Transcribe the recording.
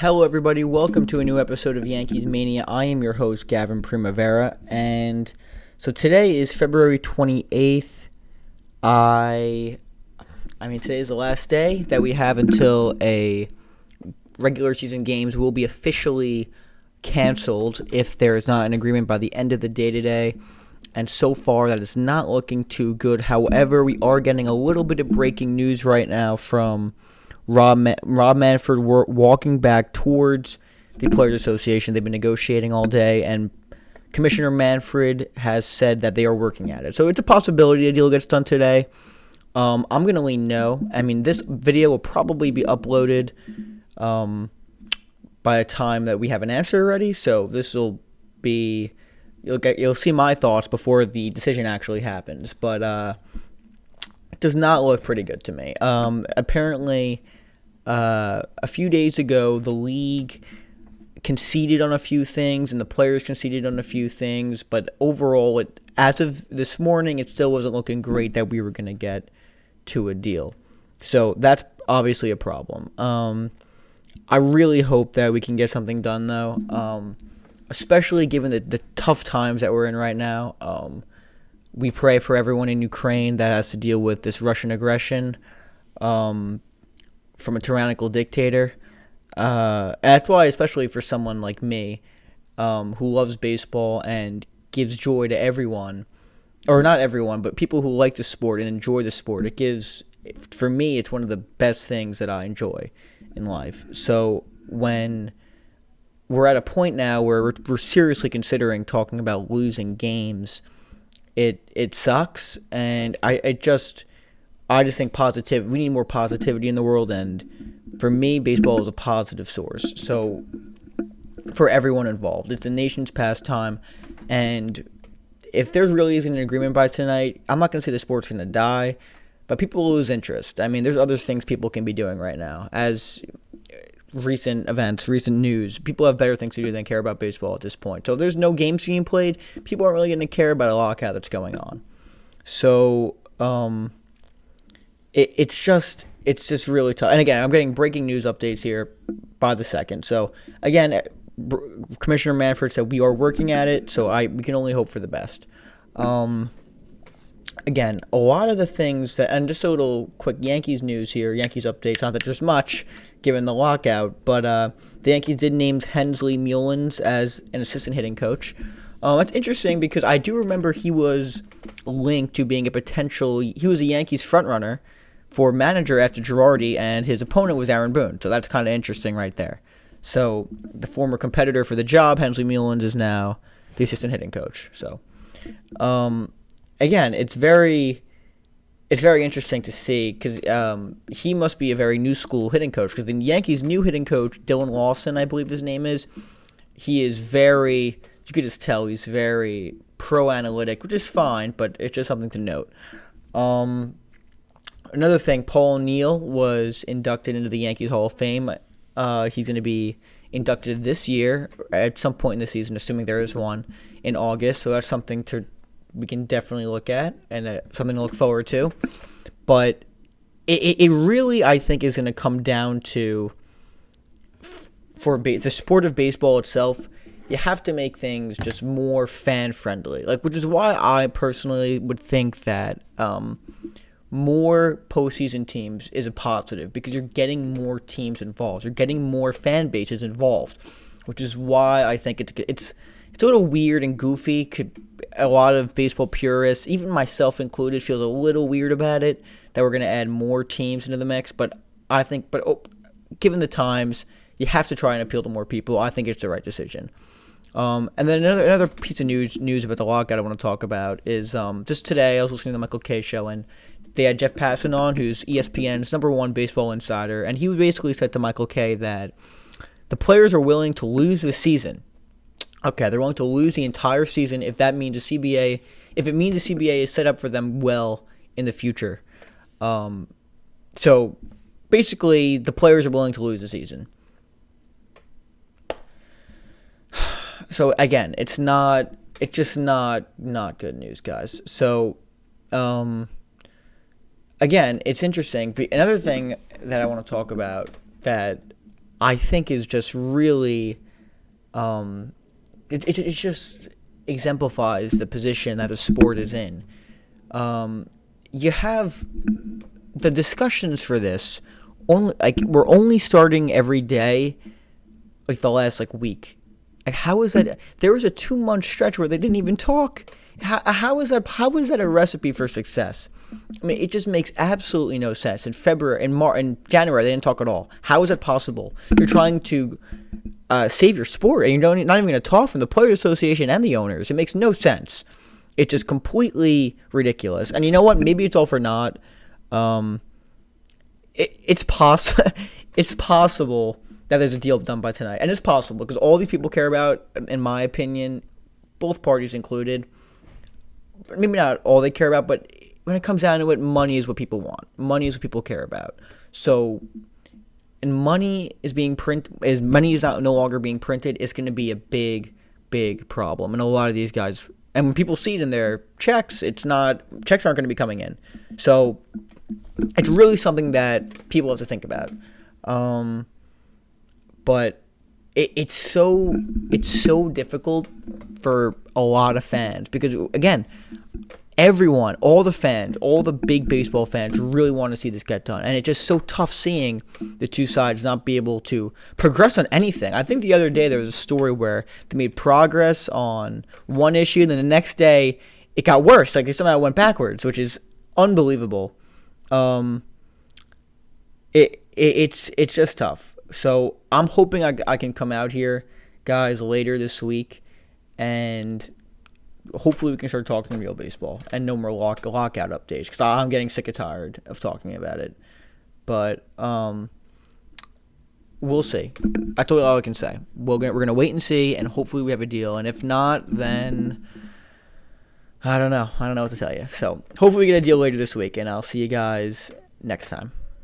Hello, everybody. Welcome to a new episode of Yankees Mania. I am your host, Gavin Primavera, and so today is February 28th. Today is the last day that we have until a regular season games will be officially canceled if there is not an agreement by the end of the day today. And so far, that is not looking too good. However, we are getting a little bit of breaking news right now from Rob Manfred walking back towards the Players Association. They've been negotiating all day, and Commissioner Manfred has said that they are working at it. So it's a possibility a deal gets done today. I'm going to lean no. This video will probably be uploaded by the time that we have an answer ready. So this will be, you'll see my thoughts before the decision actually happens. But it does not look pretty good to me. Apparently, a few days ago, the league conceded on a few things, and the players conceded on a few things. But overall, as of this morning, it still wasn't looking great that we were going to get to a deal. So that's obviously a problem. I really hope that we can get something done, though, especially given the tough times that we're in right now. We pray for everyone in Ukraine that has to deal with this Russian aggression from a tyrannical dictator. That's why, especially for someone like me, who loves baseball and gives joy to everyone, or not everyone, but people who like the sport and enjoy the sport, for me, it's one of the best things that I enjoy in life. So when we're at a point now where we're seriously considering talking about losing games, it sucks, and I just think we need more positivity in the world, and for me, baseball is a positive source. So for everyone involved, it's the nation's pastime, and if there really isn't an agreement by tonight, I'm not going to say the sport's going to die, but people will lose interest. There's other things people can be doing right now. As recent events, recent news, people have better things to do than care about baseball at this point. So if there's no games being played, people aren't really going to care about a lockout that's going on. So it's just really tough. And again, I'm getting breaking news updates here by the second. So again, Commissioner Manfred said we are working at it, so we can only hope for the best. Again, a lot of the things that, and just a little quick Yankees news here, Yankees updates, not that there's much given the lockout, but the Yankees did name Hensley Mullins as an assistant hitting coach. That's interesting because I do remember he was linked to being he was a Yankees frontrunner for manager after Girardi, and his opponent was Aaron Boone. So that's kind of interesting right there. So the former competitor for the job, Hensley Mullins, is now the assistant hitting coach. So again, it's very interesting to see because he must be a very new school hitting coach, because the Yankees' new hitting coach, Dylan Lawson, I believe his name is, he is you could just tell he's very pro-analytic, which is fine, but it's just something to note. Another thing, Paul O'Neill was inducted into the Yankees Hall of Fame. He's going to be inducted this year at some point in the season, assuming there is one, in August. So that's something we can definitely look at and something to look forward to. But it really, I think, is going to come down to, for the sport of baseball itself, you have to make things just more fan-friendly. Which is why I personally would think that more postseason teams is a positive, because you're getting more teams involved. You're getting more fan bases involved, which is why I think it's a little weird and goofy. A lot of baseball purists, even myself included, feels a little weird about it, that we're going to add more teams into the mix. But I think, given the times, you have to try and appeal to more people. I think it's the right decision. And then another piece of news about the lockout I want to talk about is just today I was listening to the Michael Kay show, and they had Jeff Passan on, who's ESPN's #1 baseball insider, and he basically said to Michael Kay that the players are willing to lose the season. Okay, they're willing to lose the entire season if it means the CBA is set up for them well in the future. So basically, the players are willing to lose the season. So again, it's just not good news, guys. So again, it's interesting. Another thing that I want to talk about that I think is just really, it just exemplifies the position that the sport is in. You have the discussions for this only like we're only starting every day, like the last like week. Like how is that? There was a 2 month stretch where they didn't even talk. How is that? How is that a recipe for success? I mean, it just makes absolutely no sense. In February, in January, they didn't talk at all. How is that possible? You're trying to save your sport, and you're not even going to talk from the Players Association and the owners. It makes no sense. It's just completely ridiculous. And you know what? Maybe it's all for naught. It's it's possible that there's a deal done by tonight, and it's possible because all these people care about, in my opinion, both parties included. Maybe not all they care about, but when it comes down to it, money is what people want. Money is what people care about. So, and money is being money is no longer being printed, it's going to be a big problem. And a lot of these guys, and when people see it in their checks, checks aren't going to be coming in. So, it's really something that people have to think about. But it's so difficult for a lot of fans because, again, everyone, all the fans, all the big baseball fans really want to see this get done. And it's just so tough seeing the two sides not be able to progress on anything. I think the other day there was a story where they made progress on one issue, and then the next day it got worse. Like they somehow went backwards, which is unbelievable. It's just tough. So I'm hoping I can come out here, guys, later this week, and hopefully we can start talking real baseball and no more lockout updates because I'm getting sick and tired of talking about it. But we'll see. I told you all I can say. We're gonna wait and see, and hopefully we have a deal. And if not, then I don't know what to tell you. So hopefully we get a deal later this week, and I'll see you guys next time.